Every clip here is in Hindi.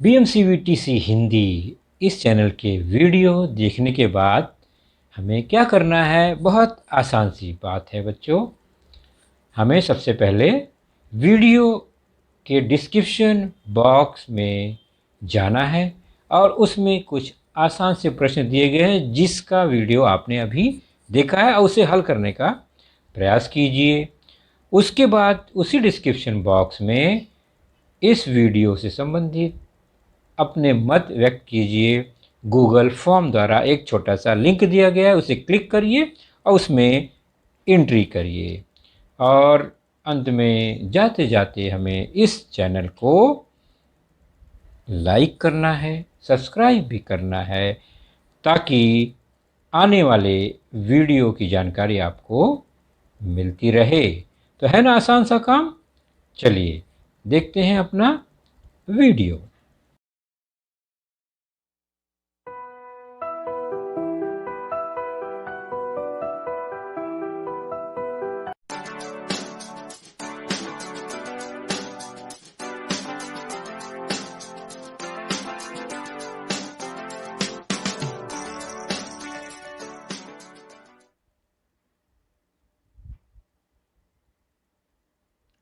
BMCVTC हिंदी इस चैनल के वीडियो देखने के बाद हमें क्या करना है? बहुत आसान सी बात है बच्चों। हमें सबसे पहले वीडियो के डिस्क्रिप्शन बॉक्स में जाना है और उसमें कुछ आसान से प्रश्न दिए गए हैं जिसका वीडियो आपने अभी देखा है और उसे हल करने का प्रयास कीजिए। उसके बाद उसी डिस्क्रिप्शन बॉक्स में इस वीडियो से संबंधित अपने मत व्यक्त कीजिए। गूगल फॉर्म द्वारा एक छोटा सा लिंक दिया गया है, उसे क्लिक करिए और उसमें एंट्री करिए। और अंत में जाते जाते हमें इस चैनल को लाइक करना है, सब्सक्राइब भी करना है ताकि आने वाले वीडियो की जानकारी आपको मिलती रहे। तो है ना आसान सा काम? चलिए देखते हैं अपना वीडियो।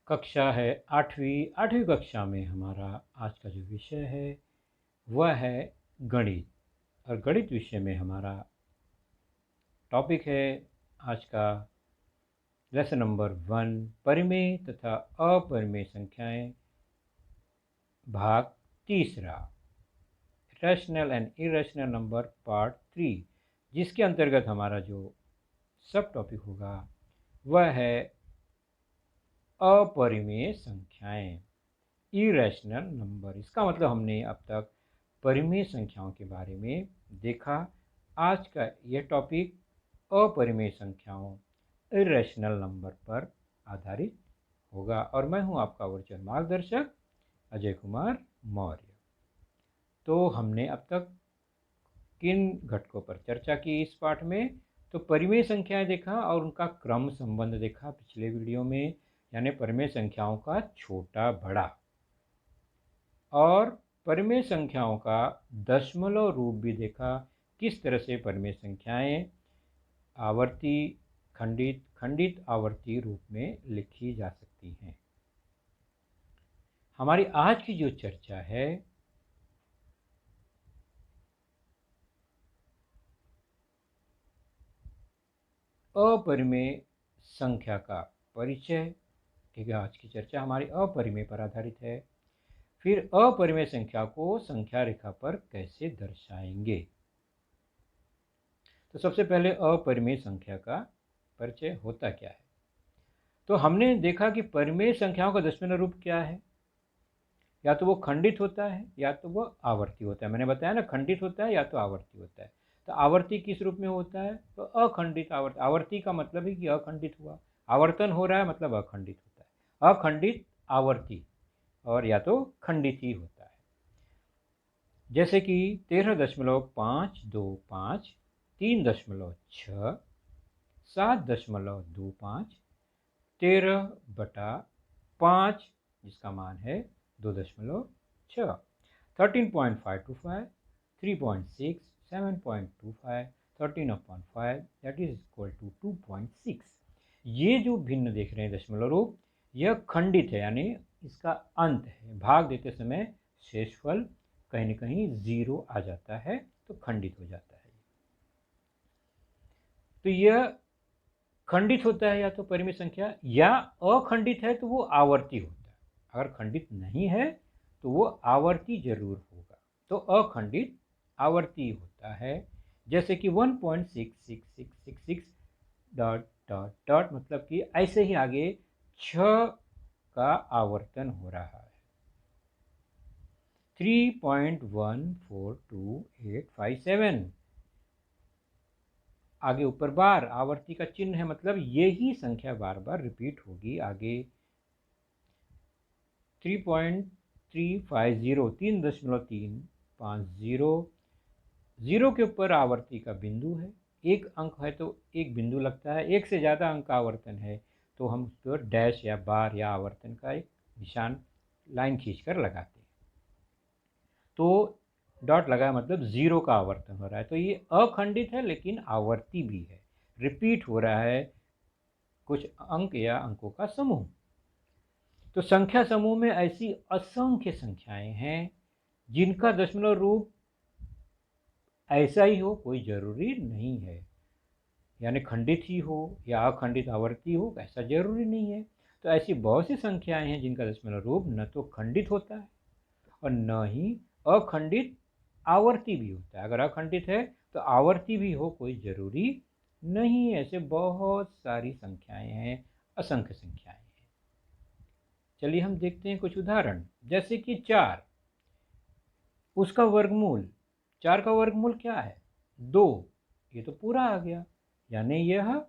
कक्षा है आठवीं कक्षा में हमारा आज का जो विषय है वह है गणित। और गणित विषय में हमारा टॉपिक है आज का लेसन नंबर 1, परिमेय तथा अपरिमेय संख्याएं, भाग तीसरा, rational and irrational number part 3, जिसके अंतर्गत हमारा जो सब टॉपिक होगा वह है अपरिमेय संख्याएं, इरेशनल नंबर। इसका मतलब हमने अब तक परिमेय संख्याओं के बारे में देखा। आज का यह टॉपिक अपरिमेय संख्याओं, इरेशनल नंबर पर आधारित होगा और मैं हूं आपका वर्चुअल मार्गदर्शक अजय कुमार मौर्य। तो हमने अब तक किन घटकों पर चर्चा की इस पाठ में? तो परिमेय संख्याएं देखा और उनका क्रम संबंध देखा पिछले वीडियो में, यानी परिमेय संख्याओं का छोटा बड़ा, और परिमेय संख्याओं का दशमलव रूप भी देखा। किस तरह से परिमेय संख्याएं आवर्ती, खंडित, खंडित आवर्ती रूप में लिखी जा सकती हैं। हमारी आज की जो चर्चा है अपरिमेय संख्या का परिचय। ठीक है, आज की चर्चा हमारी अपरिमेय पर आधारित है। फिर अपरिमेय संख्या को संख्या रेखा पर कैसे दर्शाएंगे। तो सबसे पहले अपरिमेय संख्या का परिचय होता क्या है? तो हमने देखा कि परिमेय संख्याओं का दशमलव रूप क्या है? या तो वो खंडित होता है या तो वो आवर्ती होता है। मैंने बताया ना, खंडित होता है या तो आवर्ती होता है। तो आवर्ती किस रूप में होता है? तो अखंडित आवर्ती। आवर्ती का मतलब है कि अखंडित हुआ, आवर्तन हो रहा है मतलब अखंडित होता है। अखंडित आवर्ती और या तो खंडित ही होता है। जैसे कि 13.525, 3.6, 7.25, 13/5 जिसका मान है 2.6, 13.525, 3.6, 7.25, 13/5 दैट इज इक्वल टू 2.6। ये जो भिन्न देख रहे हैं दशमलव रूप, यह खंडित है, यानी इसका अंत है। भाग देते समय शेषफल कहीं न कहीं 0 आ जाता है तो खंडित हो जाता है। तो यह खंडित होता है या तो परिमेय संख्या, या अखंडित है तो वो आवर्ती होता है। अगर खंडित नहीं है तो वो आवर्ती जरूर होगा। तो अखंडित आवर्ती होता है। जैसे कि 1.66666 डॉट डॉट डॉट, मतलब कि ऐसे ही आगे 6 का आवर्तन हो रहा है। 3.142857 आगे ऊपर बार आवर्ती का चिन्ह है, मतलब यही संख्या बार बार रिपीट होगी आगे। 3.350, 3.350, 0 के ऊपर आवर्ती का बिंदु है। एक अंक है तो एक बिंदु लगता है, एक से ज़्यादा अंक का आवर्तन है तो हम उस पर डैश या बार या आवर्तन का एक निशान, लाइन खींचकर लगाते हैं। तो डॉट लगाया मतलब 0 का आवर्तन हो रहा है। तो ये अखंडित है लेकिन आवर्ती भी है, रिपीट हो रहा है कुछ अंक या अंकों का समूह। तो संख्या समूह में ऐसी असंख्य संख्याएं हैं जिनका दशमलव रूप ऐसा ही हो कोई ज़रूरी नहीं है, यानी खंडित ही हो या अखंडित आवर्ती हो ऐसा ज़रूरी नहीं है। तो ऐसी बहुत सी संख्याएं हैं जिनका दशमलव रूप न तो खंडित होता है और न ही अखंडित आवर्ती भी होता है। अगर अखंडित है तो आवर्ती भी हो कोई ज़रूरी नहीं। ऐसे बहुत सारी संख्याएं हैं, असंख्य संख्याएं हैं। चलिए हम देखते हैं कुछ उदाहरण, जैसे कि 4, उसका वर्गमूल, 4 का वर्गमूल क्या है 2, ये तो पूरा आ गया, यानी यह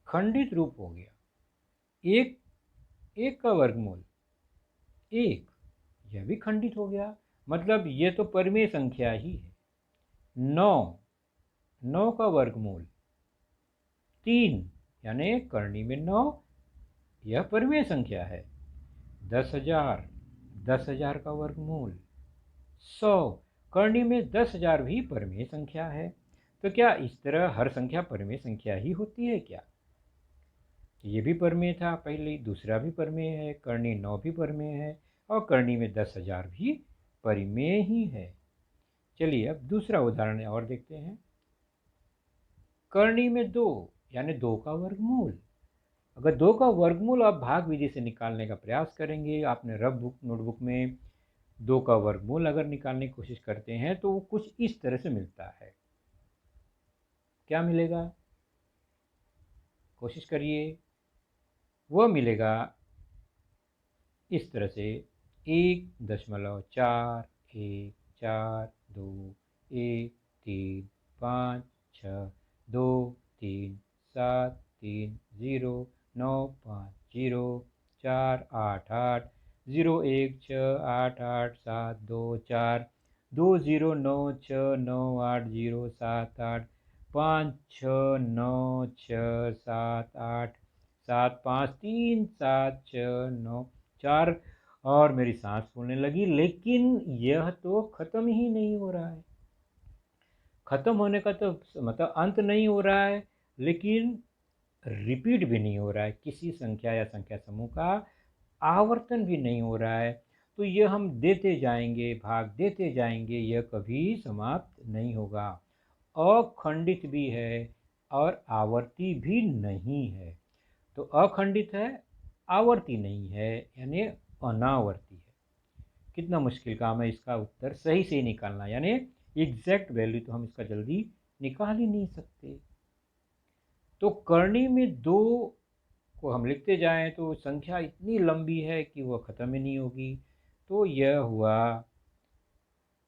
खंडित रूप हो गया। 1 का वर्गमूल 1, यह भी खंडित हो गया, मतलब ये तो परिमेय संख्या ही है। 9 का वर्गमूल 3, यानी करनी में 9, यह परिमेय संख्या है। 10,000 का वर्गमूल 100, करनी में 10,000 भी परिमेय संख्या है। तो क्या इस तरह हर संख्या परिमेय संख्या ही होती है क्या? ये भी परिमेय था पहले, दूसरा भी परिमेय है, करनी 9 भी परिमेय है और करनी में 10,000 भी परिमेय ही है। चलिए अब दूसरा उदाहरण और देखते हैं। करनी में 2, यानी 2 का वर्गमूल। अगर 2 का वर्गमूल आप भाग विधि से निकालने का प्रयास करेंगे, आपने रफ बुक नोटबुक में 2 का वर्गमूल अगर निकालने की कोशिश करते हैं तो वो कुछ इस तरह से मिलता है। क्या मिलेगा? कोशिश करिए। वह मिलेगा इस तरह से 1, 2, 3, 5, 6, 2, 3, 7, 3, 0, 9, 5, 0, 4, 8, 8, 0, 1, 6, 8, 8, 7, 5, 3, 7, 6, 9, 4, और मेरी सांस फूलने लगी, लेकिन यह तो खत्म ही नहीं हो रहा है। खत्म होने का तो मतलब अंत नहीं हो रहा है, लेकिन रिपीट भी नहीं हो रहा है, किसी संख्या या संख्या समूह का आवर्तन भी नहीं हो रहा है। तो यह हम देते जाएंगे, भाग देते जाएंगे, यह कभी समाप्त नहीं होगा। अखंडित भी है और आवर्ती भी नहीं है। तो अखंडित है, आवर्ती नहीं है, यानी अनावर्ती है। कितना मुश्किल काम है इसका उत्तर सही से निकालना, यानी एग्जैक्ट वैल्यू तो हम इसका जल्दी निकाल ही नहीं सकते। तो करनी में 2 को हम लिखते जाएं तो संख्या इतनी लंबी है कि वह खत्म ही नहीं होगी। तो यह हुआ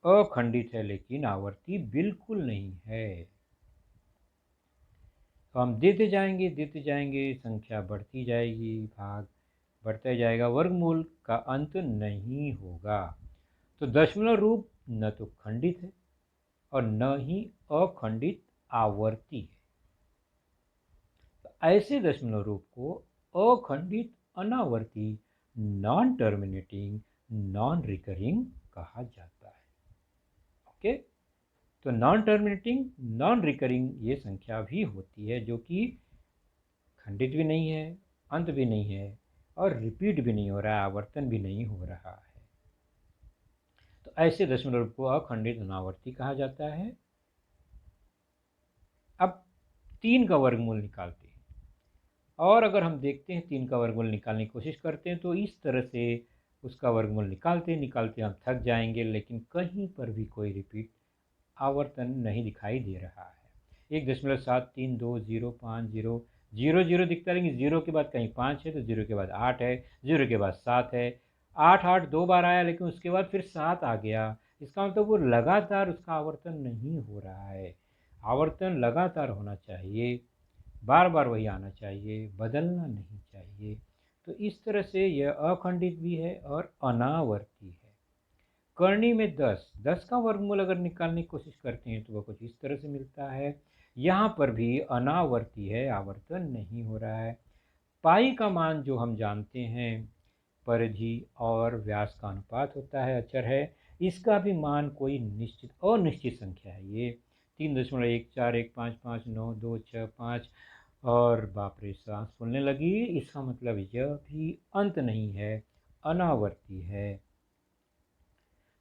अखंडित है लेकिन आवर्ती बिल्कुल नहीं है। तो हम देते जाएंगे, संख्या बढ़ती जाएगी, भाग बढ़ता जाएगा, वर्गमूल का अंत नहीं होगा। तो दशमलव रूप न तो खंडित है और न ही अखंडित आवर्ती है। तो ऐसे दशमलव रूप को अखंडित, अनावर्ती, नॉन टर्मिनेटिंग, नॉन रिकरिंग कहा जाता है। ओके, तो नॉन टर्मिनेटिंग, नॉन रिकरिंग ये संख्या भी होती है जो कि खंडित भी नहीं है, अंत भी नहीं है और रिपीट भी नहीं हो रहा है, आवर्तन भी नहीं हो रहा है। तो ऐसे दशमलव को अखंडित, अनावर्ती कहा जाता है। अब 3 का वर्गमूल निकालते हैं, और अगर हम देखते हैं 3 का वर्गमूल निकालने की कोशिश करते हैं तो इस तरह से उसका वर्गमूल निकालते निकालते हम थक जाएंगे, लेकिन कहीं पर भी कोई रिपीट, आवर्तन नहीं दिखाई दे रहा है। 1.732050 जीरो जीरो दिखता है, लेकिन जीरो के बाद कहीं 5 है तो जीरो के बाद 8 है, जीरो के बाद 7 है, 8 8 2 बार आया लेकिन उसके बाद फिर 7 आ गया। इसका मतलब वो लगातार उसका आवर्तन नहीं हो रहा है। आवर्तन लगातार होना चाहिए, बार बार वही आना चाहिए, बदलना नहीं चाहिए। तो इस तरह से यह अखंडित भी है और अनावर्ती है। करनी में 10 का वर्गमूल अगर निकालने की कोशिश करते हैं तो वह कुछ इस तरह से मिलता है। यहाँ पर भी अनावर्ती है, आवर्तन नहीं हो रहा है। पाई का मान जो हम जानते हैं परिधि और व्यास का अनुपात होता है, अचर है, इसका भी मान कोई निश्चित अनिश्चित संख्या है। ये 3.141559226 और बाप रे सांस फूलने लगी। इसका मतलब यह भी अंत नहीं है, अनावर्ती है।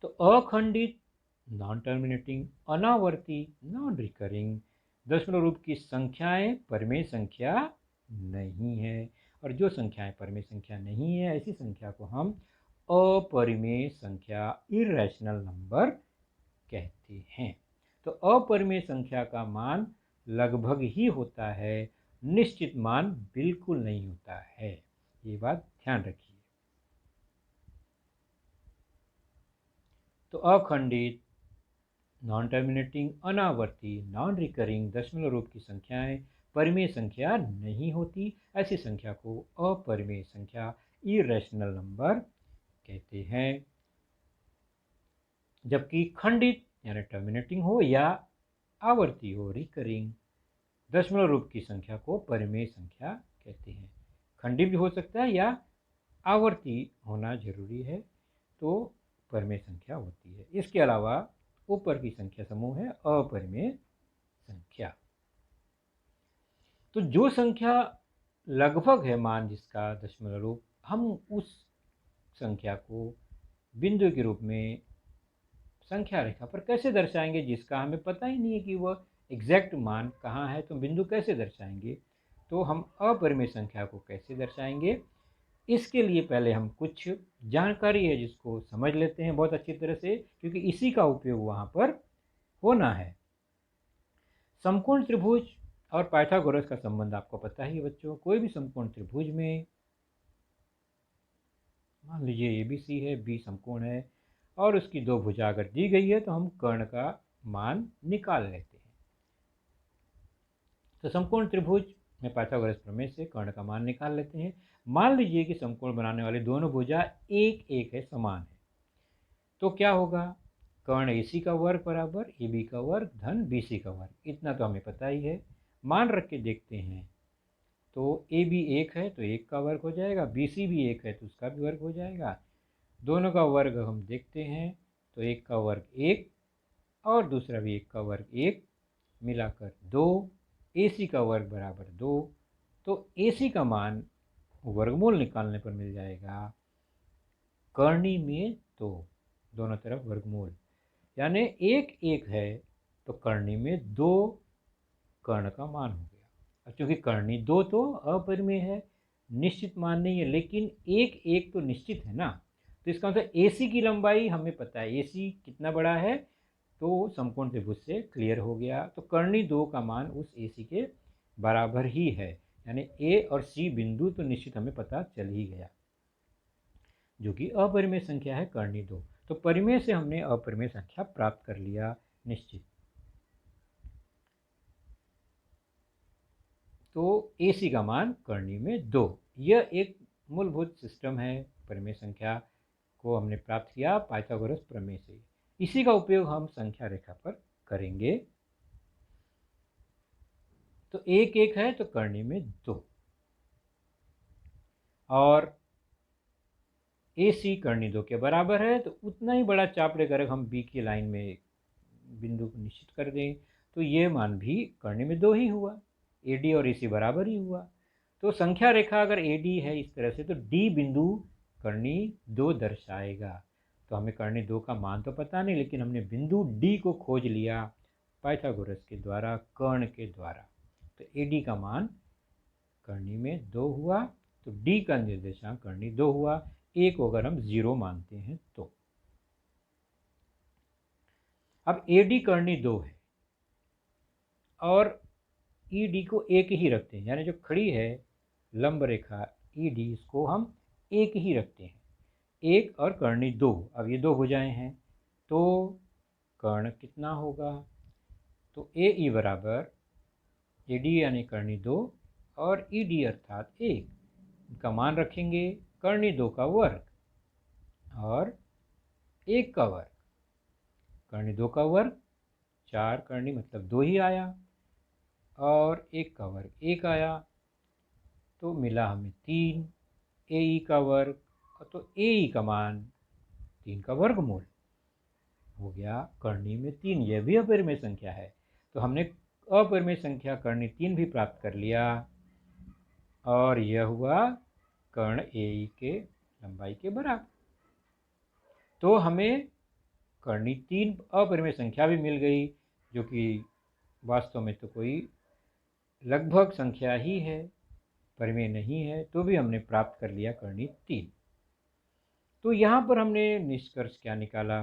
तो अखंडित नॉन टर्मिनेटिंग, अनावर्ती नॉन रिकरिंग दशमलव रूप की संख्याएं परिमेय संख्या नहीं है। और जो संख्याएं परिमेय संख्या नहीं है, ऐसी संख्या को हम अपरिमेय संख्या, इरेशनल नंबर कहते हैं। तो अपरिमेय संख्या का मान लगभग ही होता है, निश्चित मान बिल्कुल नहीं होता है। ये बात ध्यान रखिए। तो अखंडित, नॉन टर्मिनेटिंग, अनावर्ती, नॉन रिकरिंग दशमलव रूप की संख्याएं परिमेय संख्या नहीं होती। ऐसी संख्या को अपरिमेय संख्या, इरेशनल नंबर कहते हैं। जबकि खंडित यानी टर्मिनेटिंग हो या आवर्ती हो, रिकरिंग दशमलव रूप की संख्या को परिमेय संख्या कहते हैं। खंडित भी हो सकता है या आवर्ती होना जरूरी है तो परिमेय संख्या होती है। इसके अलावा ऊपर की संख्या समूह है अपरिमेय संख्या। तो जो संख्या लगभग है मान जिसका दशमलव रूप, हम उस संख्या को बिंदु के रूप में संख्या रेखा पर कैसे दर्शाएंगे, जिसका हमें पता ही नहीं है कि वह एग्जैक्ट मान कहाँ है, तो बिंदु कैसे दर्शाएंगे। तो हम अपरिमेय संख्या को कैसे दर्शाएंगे, इसके लिए पहले हम कुछ जानकारी है जिसको समझ लेते हैं बहुत अच्छी तरह से, क्योंकि इसी का उपयोग वहाँ पर होना है। समकोण त्रिभुज और पाइथागोरस का संबंध आपको पता ही है बच्चों। कोई भी समकोण त्रिभुज में मान लीजिए ABC है, B समकोण है और उसकी दो भुजा अगर दी गई है तो हम कर्ण का मान निकाल लेते हैं। तो समकोण त्रिभुज में पाइथागोरस प्रमेय से कर्ण का मान निकाल लेते हैं। मान लीजिए कि समकोण बनाने वाली दोनों भुजा एक एक है, समान है, तो क्या होगा, कर्ण AC का वर्ग बराबर AB का वर्ग धन BC का वर्ग। इतना तो हमें पता ही है। मान रख के देखते हैं तो AB एक है तो एक का वर्ग हो जाएगा, BC भी एक है तो उसका भी वर्ग हो जाएगा। दोनों का वर्ग हम देखते हैं तो एक का वर्ग एक और दूसरा भी एक का वर्ग एक, मिलाकर 2। AC का वर्ग बराबर 2, तो AC का मान वर्गमूल निकालने पर मिल जाएगा कर्णी में 2, दोनों तरफ वर्गमूल, यानी एक एक है तो कर्णी में 2 कर्ण का मान हो गया। और चूंकि कर्णी 2 तो अपरिमेय है, निश्चित मान नहीं है, लेकिन एक एक तो निश्चित है ना। तो इसका मतलब AC की लंबाई हमें पता है, AC कितना बड़ा है, तो समकोण त्रिभुज से क्लियर हो गया। तो कर्णी 2 का मान उस AC के बराबर ही है, यानी A और C बिंदु तो निश्चित हमें पता चल ही गया, जो कि अपरिमेय संख्या है कर्णी 2। तो परिमेय से हमने अपरिमेय संख्या प्राप्त कर लिया निश्चित। तो AC का मान कर्णी में 2। यह एक मूलभूत सिस्टम है, परिमेय संख्या को हमने प्राप्त किया पाइथागोरस प्रमेय से। इसी का उपयोग हम संख्या रेखा पर करेंगे। तो एक एक है तो कर्णी में 2 और AC कर्णी 2 के बराबर है, तो उतना ही बड़ा चाप लेकर हम B की लाइन में बिंदु को निश्चित कर दें तो ये मान भी कर्णी में 2 ही हुआ, AD और AC बराबर ही हुआ। तो संख्या रेखा अगर AD है इस तरह से तो D बिंदु कर्णी 2 दर्शाएगा। तो हमें कर्णी 2 का मान तो पता नहीं, लेकिन हमने बिंदु D को खोज लिया पाइथागोरस के द्वारा, कर्ण के द्वारा। तो AD का मान कर्णी में 2 हुआ, तो D का निर्देशांक कर्णी 2 हुआ। A को अगर हम 0 मानते हैं तो अब AD कर्णी 2 है और ED को एक ही रखते हैं, यानी जो खड़ी है लंब रेखा ED इसको हम एक ही रखते हैं, एक और कर्णी 2। अब ये दो भुजाएं हैं तो कर्ण कितना होगा, तो AE बराबर AD यानी कर्णी 2 और ED अर्थात 1, इनका मान रखेंगे कर्णी 2 का वर्ग और 1 का वर्ग। कर्णी 2 का वर्ग 4 कर्णी मतलब 2 ही आया और 1 का वर्ग 1 आया, तो मिला हमें 3। AE का वर्ग, तो AE का मान 3 का वर्गमूल, हो गया कर्णी में 3, यह भी अपरिमेय संख्या है। तो हमने अपरिमेय संख्या कर्णी 3 भी प्राप्त कर लिया और यह हुआ कर्ण ए के लंबाई के बराबर। तो हमें कर्णी 3 अपरिमेय संख्या भी मिल गई, जो कि वास्तव में तो कोई लगभग संख्या ही है, परिमेय नहीं है, तो भी हमने प्राप्त कर लिया कर्णी 3। तो यहाँ पर हमने निष्कर्ष क्या निकाला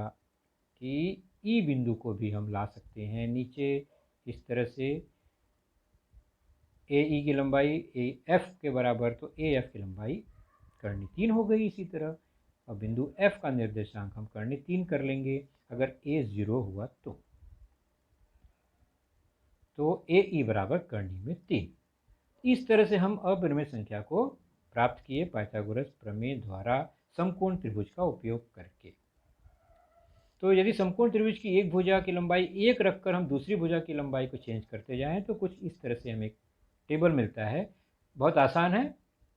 कि ई बिंदु को भी हम ला सकते हैं नीचे इस तरह से, ए ई की लंबाई ए एफ के बराबर, तो ए एफ की लंबाई कर्णी 3 हो गई इसी तरह। और बिंदु एफ का निर्देशांक हम कर्णी 3 कर लेंगे अगर ए 0 हुआ तो ए ई बराबर कर्णी में 3। इस तरह से हम अपरिमेय संख्या को प्राप्त किए पाइथागोरस प्रमेय द्वारा समकोण त्रिभुज का उपयोग करके। तो यदि समकोण त्रिभुज की एक भुजा की लंबाई 1 रखकर हम दूसरी भुजा की लंबाई को चेंज करते जाएं तो कुछ इस तरह से हमें एक टेबल मिलता है। बहुत आसान है,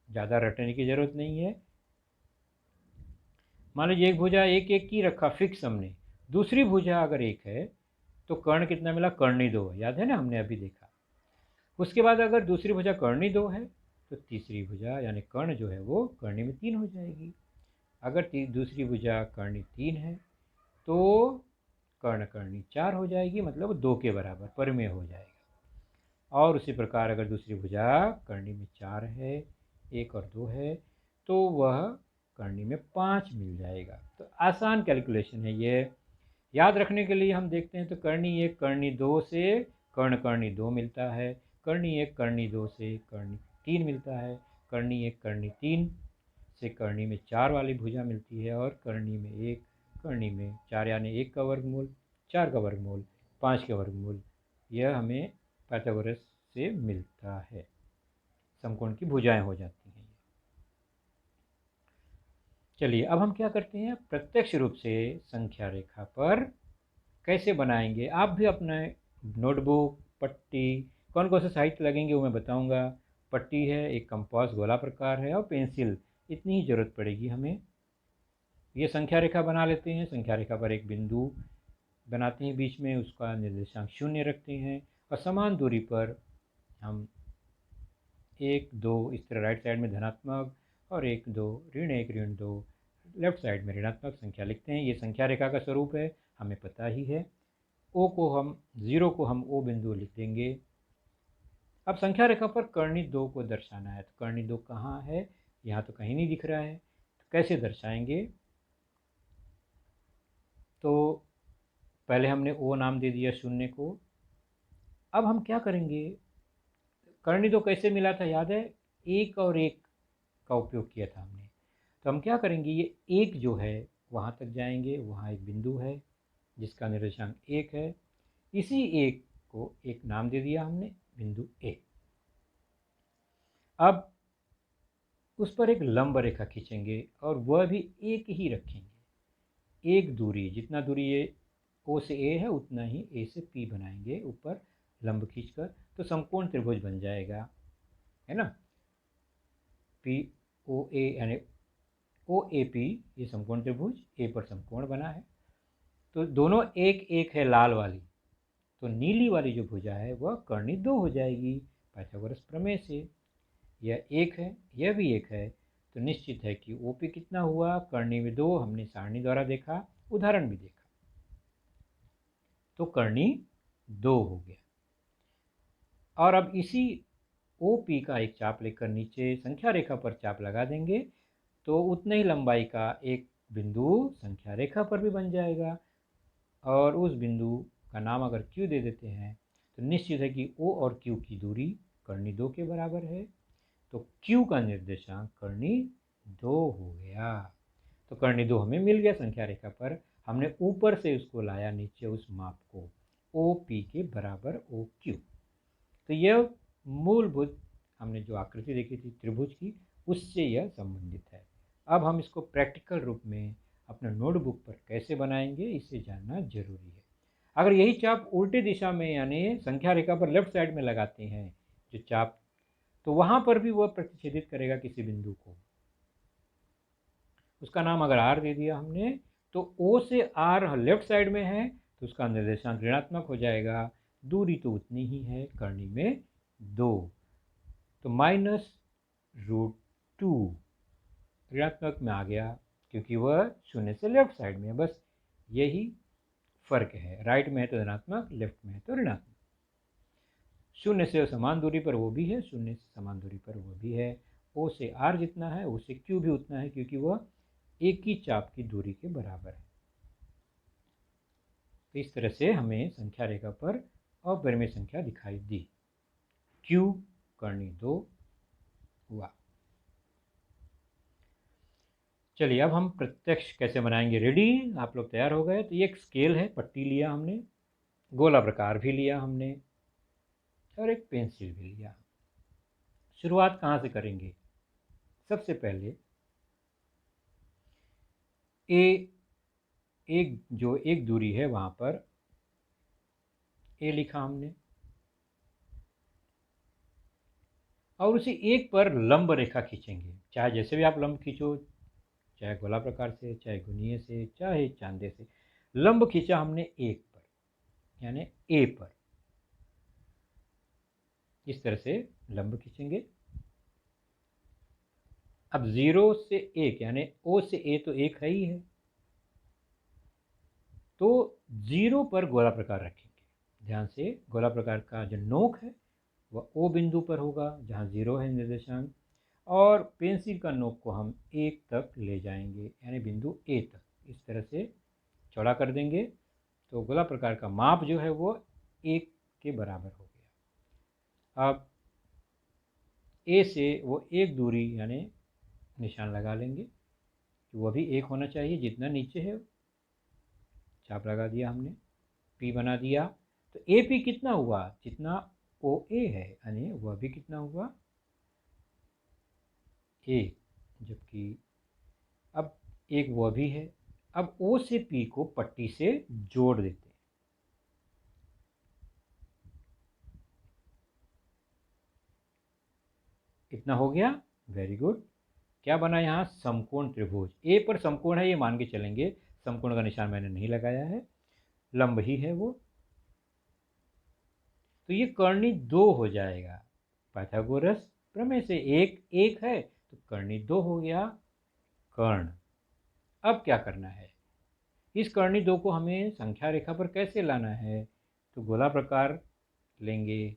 ज़्यादा रटने की ज़रूरत नहीं है। मान लीजिए एक भुजा 1 1 की रखा फिक्स हमने, दूसरी भुजा अगर 1 है तो कर्ण कितना मिला, कर्णी 2, याद है ना, हमने अभी देखा। उसके बाद अगर दूसरी भुजा कर्णी 2 है तो तीसरी भुजा यानी कर्ण जो है वो कर्णी में 3 हो जाएगी। अगर दूसरी भुजा कर्णी 3 है तो कर्ण कर्णी 4 हो जाएगी, मतलब 2 के बराबर परिमेय हो जाएगा। और उसी प्रकार अगर दूसरी भुजा कर्णी में 4 है, 1 और 2 है, तो वह कर्णी में 5 मिल जाएगा। तो आसान कैलकुलेशन है ये। याद रखने के लिए हम देखते हैं तो कर्णी 1 कर्णी 2 से कर्ण कर्णी 2 मिलता है, कर्णी 1 कर्णी 2 से कर्णी 3 मिलता है, कर्णी 1 कर्णी 3 से कर्णी में 4 वाली भुजा मिलती है, और कर्णी में 1 कर्णी में 4 यानी 1 का वर्गमूल, 4 का वर्गमूल, 5 का वर्गमूल, यह हमें पाइथागोरस से मिलता है। समकोण की भुजाएं हो जाती हैं। चलिए अब हम क्या करते हैं, प्रत्यक्ष रूप से संख्या रेखा पर कैसे बनाएंगे। आप भी अपने नोटबुक, पट्टी, कौन कौन से साहित्य लगेंगे वो मैं बताऊंगा। पट्टी है, एक कंपास गोला प्रकार है, और पेंसिल, इतनी ही जरूरत पड़ेगी हमें। ये संख्या रेखा बना लेते हैं। संख्या रेखा पर एक बिंदु बनाते हैं बीच में, उसका निर्देशांक 0 रखते हैं, और समान दूरी पर हम 1 2 इस तरह राइट साइड में धनात्मक, और 1 2 ऋण 1 ऋण 2 लेफ्ट साइड में ऋणात्मक संख्या लिखते हैं। ये संख्या रेखा का स्वरूप है, हमें पता ही है। ओ को हम 0 को हम ओ बिंदु लिख देंगे। अब संख्या रेखा पर कर्णी 2 को दर्शाना है, तो कर्णी 2 कहाँ है, यहाँ तो कहीं नहीं दिख रहा है, तो कैसे दर्शाएंगे। तो पहले हमने ओ नाम दे दिया 0 को। अब हम क्या करेंगे, कर्णी 2 कैसे मिला था याद है, 1 और 1 का उपयोग किया था हमने। तो हम क्या करेंगे, ये 1 जो है वहाँ तक जाएंगे, वहाँ एक बिंदु है जिसका निर्देशांक 1 है, इसी 1 को एक नाम दे दिया हमने, बिंदु ए। अब उस पर एक लंब रेखा खींचेंगे और वह भी 1 ही रखेंगे। एक दूरी, जितना दूरी ये ओ से ए है उतना ही ए से पी बनाएंगे ऊपर लंब खींचकर, तो समकोण त्रिभुज बन जाएगा, है ना। पी ओ ए यानी ओ ए पी, ये समकोण त्रिभुज, ए पर समकोण बना है। तो दोनों 1 1 है लाल वाली, तो नीली वाली जो भुजा है वह कर्णी 2 हो जाएगी पाइथागोरस प्रमेय से। यह 1 है, यह भी 1 है, तो निश्चित है कि OP कितना हुआ, कर्णी में 2, हमने सारणी द्वारा देखा, उदाहरण भी देखा, तो कर्णी 2 हो गया। और अब इसी OP का एक चाप लेकर नीचे संख्या रेखा पर चाप लगा देंगे, तो उतने ही लंबाई का एक बिंदु संख्या रेखा पर भी बन जाएगा, और उस बिंदु का नाम अगर Q दे देते हैं तो निश्चित है कि O और Q की दूरी कर्णी 2 के बराबर है, तो Q का निर्देशांक कर्णी 2 हो गया। तो कर्णी 2 हमें मिल गया संख्या रेखा पर, हमने ऊपर से उसको लाया नीचे उस माप को, OP के बराबर OQ। तो यह मूलभूत हमने जो आकृति देखी थी त्रिभुज की, उससे यह संबंधित है। अब हम इसको प्रैक्टिकल रूप में अपने नोटबुक पर कैसे बनाएंगे, इसे जानना जरूरी है। अगर यही चाप उल्टी दिशा में यानी संख्या रेखा पर लेफ्ट साइड में लगाते हैं जो चाप, तो वहां पर भी वह प्रतिच्छेदित करेगा किसी बिंदु को। उसका नाम अगर R दे दिया हमने, तो O से R लेफ्ट साइड में है तो उसका निर्देशांक ऋणात्मक हो जाएगा। दूरी तो उतनी ही है, कर्णी में 2, तो -√2 ऋणात्मक में आ गया क्योंकि वह शून्य से लेफ्ट साइड में है। बस यही फर्क है, राइट में है तो धनात्मक, लेफ्ट में है तो ऋणात्मक। शून्य से समान दूरी पर वो भी है, शून्य से समान दूरी पर वो भी है। O से R जितना है O से Q भी उतना है क्योंकि वह एक ही चाप की दूरी के बराबर है। तो इस तरह से हमें संख्या रेखा पर अपरिमेय संख्या दिखाई दी। Q कर्णी 2 हुआ। चलिए अब हम प्रत्यक्ष कैसे बनाएंगे, रेडी, आप लोग तैयार हो गए। तो ये एक स्केल है, पट्टी लिया हमने, गोला प्रकार भी लिया हमने और एक पेंसिल भी लिया। शुरुआत कहाँ से करेंगे? सबसे पहले एक दूरी है वहाँ पर A लिखा हमने और उसी एक पर लंब रेखा खींचेंगे। चाहे जैसे भी आप लंब खींचो, चाहे गोला प्रकार से, चाहे गुणीय से, चाहे चांदे से। लंब खींचा हमने एक पर यानी A पर। इस तरह से लंब खींचेंगे। अब 0 से 1 यानी O से A तो एक है ही है, तो 0 पर गोला प्रकार रखेंगे। ध्यान से, गोला प्रकार का जो नोक है वह O बिंदु पर होगा जहाँ 0 है निर्देशांक, और पेंसिल का नोक को हम 1 तक ले जाएंगे यानी बिंदु A तक। इस तरह से चौड़ा कर देंगे तो गोला प्रकार का माप जो है वो 1 के बराबर हो गया। अब A से वो एक दूरी यानी निशान लगा लेंगे कि वह भी 1 होना चाहिए जितना नीचे है। चाप लगा दिया हमने, P बना दिया। तो AP कितना हुआ? जितना OA है यानी वह भी कितना हुआ? 1, जबकि अब एक वह भी है। अब O से P को पट्टी से जोड़ देते हैं। कितना हो गया? Very good. क्या बना यहाँ? समकोण त्रिभुज। A पर समकोण है ये मान के चलेंगे, समकोण का निशान मैंने नहीं लगाया है, लंब ही है वो। तो ये कर्णी 2 हो जाएगा। पाइथागोरस प्रमेय से एक है तो कर्णी 2 हो गया कर्ण। अब क्या करना है? इस कर्णी 2 को हमें संख्या रेखा पर कैसे लाना है? तो गोला प्रकार लेंगे,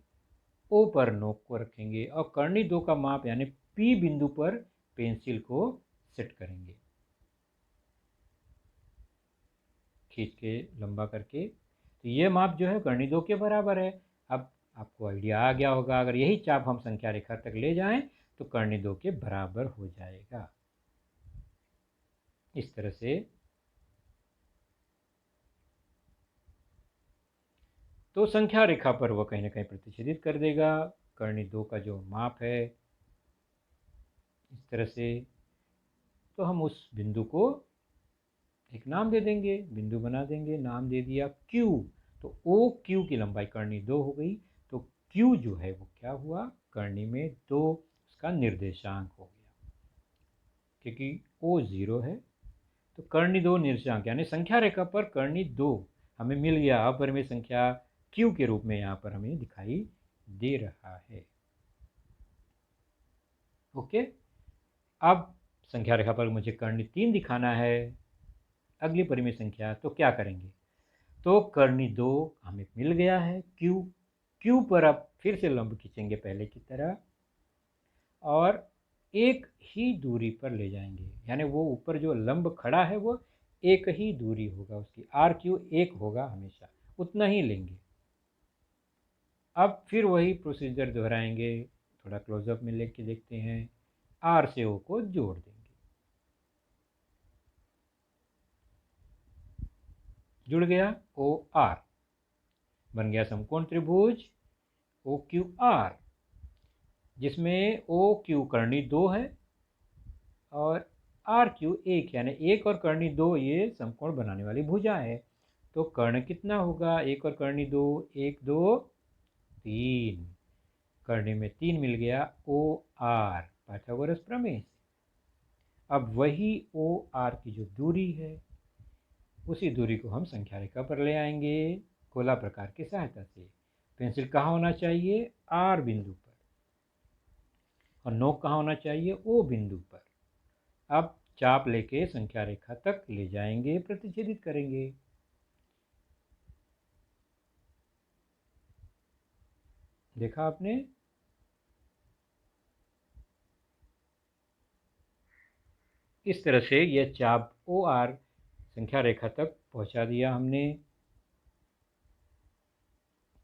O पर नोक को रखेंगे और कर्णी 2 का माप यानी P बिंदु पर पेंसिल को सेट करेंगे, खींच के लंबा करके। तो ये माप जो है कर्णी 2 के बराबर है। अब आपको आइडिया आ गया होगा, अगर यही चाप हम संख्या रेखा तक ले जाएं तो कर्णी 2 के बराबर हो जाएगा। इस तरह से तो संख्या रेखा पर वह कहीं ना कहीं प्रतिच्छेदित कर देगा। कर्णी 2 का जो माप है इस तरह से, तो हम उस बिंदु को एक नाम दे देंगे, बिंदु बना देंगे, नाम दे दिया Q। तो OQ की लंबाई कर्णी 2 हो गई। तो Q जो है वो क्या हुआ? कर्णी में 2, उसका निर्देशांक हो गया क्योंकि O 0 है तो कर्णी 2 निर्देशांक यानी संख्या रेखा पर कर्णी 2 हमें मिल गया। अपरिमेय संख्या Q के रूप में यहाँ पर हमें दिखाई दे रहा है। ओके, अब संख्या रेखा पर मुझे कर्णी 3 दिखाना है, अगली परिमेय संख्या। तो क्या करेंगे? तो कर्णी 2 हमें मिल गया है Q पर अब फिर से लंब खींचेंगे पहले की तरह और एक ही दूरी पर ले जाएंगे यानी वो ऊपर जो लंब खड़ा है वो एक ही दूरी होगा उसकी, RQ 1 होगा हमेशा, उतना ही लेंगे। अब फिर वही प्रोसीजर दोहराएंगे, थोड़ा क्लोजअप में लेके देखते हैं। R से O को जोड़ देंगे, जुड़ गया OR, बन गया समकोण त्रिभुज OQR, जिसमें OQ कर्णी 2 है और RQ 1 यानी 1 और कर्णी 2 ये समकोण बनाने वाली भुजा है। तो कर्ण कितना होगा? 1 और कर्णी 2, 1 2 3, कर्णी में 3 मिल गया OR पाइथागोरस प्रमेय से। अब वही OR की जो दूरी है उसी दूरी को हम संख्या रेखा पर ले आएंगे गोला प्रकार की सहायता से। पेंसिल कहाँ होना चाहिए? आर बिंदु पर, और नोक कहाँ होना चाहिए? ओ बिंदु पर। अब चाप लेके संख्या रेखा तक ले जाएंगे, प्रतिच्छेदित करेंगे। देखा आपने? इस तरह से यह चाप ओ आर संख्या रेखा तक पहुंचा दिया हमने।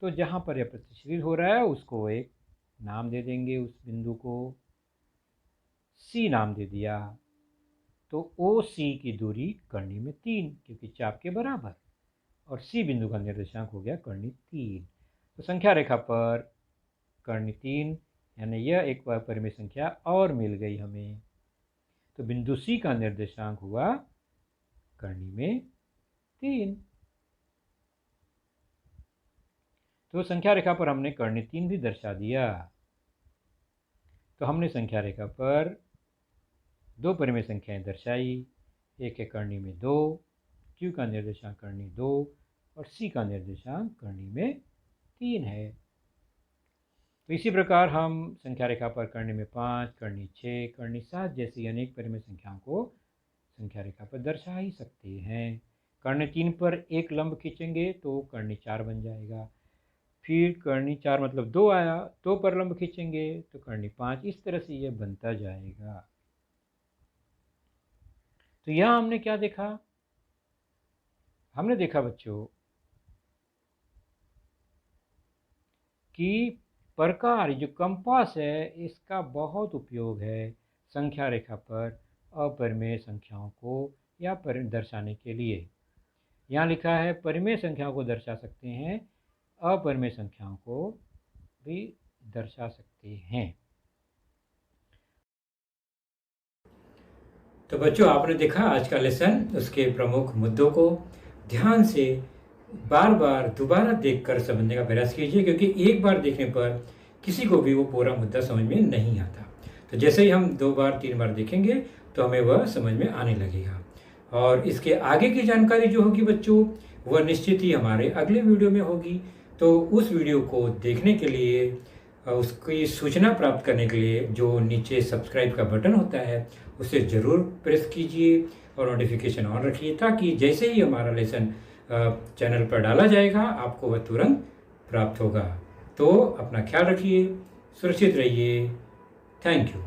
तो जहां पर यह प्रतिच्छेदित हो रहा है उसको एक नाम दे देंगे, उस बिंदु को सी नाम दे दिया। तो ओ सी की दूरी कर्णी में 3, क्योंकि चाप के बराबर, और सी बिंदु का निर्देशांक हो गया कर्णी 3। तो संख्या रेखा पर कर्णी 3, यानी यह एक परिमेय संख्या और मिल गई हमें। तो बिंदु सी का निर्देशांक हुआ कर्णी में 3। तो संख्या रेखा पर हमने कर्णी 3 भी दर्शा दिया। तो हमने संख्या रेखा पर दो परिमेय संख्याएं दर्शाई। एक है कर्णी में 2, क्यू का निर्देशांक कर्णी 2, और सी का निर्देशांक कर्णी में 3 है। तो इसी प्रकार हम संख्या रेखा पर कर्णी में 5, कर्णी 6, कर्णी 7 जैसी अनेक परिमेय संख्याओं को संख्या रेखा पर दर्शा ही सकते हैं। कर्णी 3 पर एक लंब खींचेंगे तो कर्णी 4 बन जाएगा। फिर कर्णी 4 मतलब 2 आया, 2 पर लंब खींचेंगे तो कर्णी 5। इस तरह से यह बनता जाएगा। तो यहां हमने क्या देखा? हमने देखा बच्चों कि प्रकार जो कंपास है इसका बहुत उपयोग है संख्या रेखा पर अपरिमेय संख्याओं को या दर्शाने के लिए। यहाँ लिखा है परिमेय संख्याओं को दर्शा सकते हैं, अपरिमेय संख्याओं को भी दर्शा सकते हैं। तो बच्चों आपने देखा आज का लेसन, उसके प्रमुख मुद्दों को ध्यान से बार बार दोबारा देखकर समझने का प्रयास कीजिए, क्योंकि एक बार देखने पर किसी को भी वो पूरा मुद्दा समझ में नहीं आता। तो जैसे ही हम 2 बार 3 बार देखेंगे तो हमें वह समझ में आने लगेगा। और इसके आगे की जानकारी जो होगी बच्चों, वह निश्चित ही हमारे अगले वीडियो में होगी। तो उस वीडियो को देखने के लिए, उसकी सूचना प्राप्त करने के लिए जो नीचे सब्सक्राइब का बटन होता है उसे ज़रूर प्रेस कीजिए और नोटिफिकेशन ऑन रखिए, ताकि जैसे ही हमारा लेसन चैनल पर डाला जाएगा आपको वह तुरंत प्राप्त होगा। तो अपना ख्याल रखिए, सुरक्षित रहिए। Thank you.